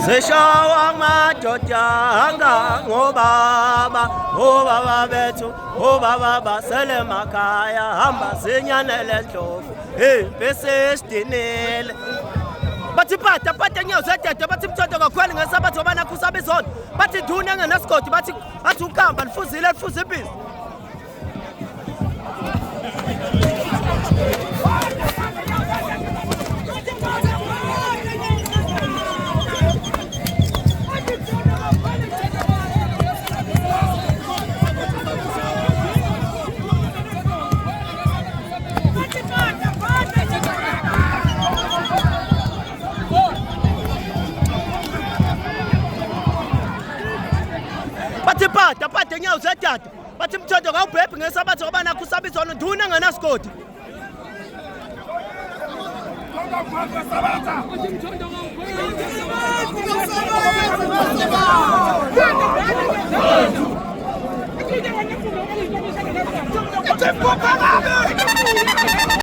Seshawa madoda ngobaba bethu obaba sele makhaya hamba sinyanele ndlovu hey bese sidinele bathi pata nyawo zedede bathi mthondo kakhweli ngesabatho banakho usabizona bathi nduna engenasigodi bathi ukamba lifuzile lifuze ibhizi pata nyawo zedade bathi mthondo kawubhebhi ngesabatho banakho usabizona nduna engenasigodi It's a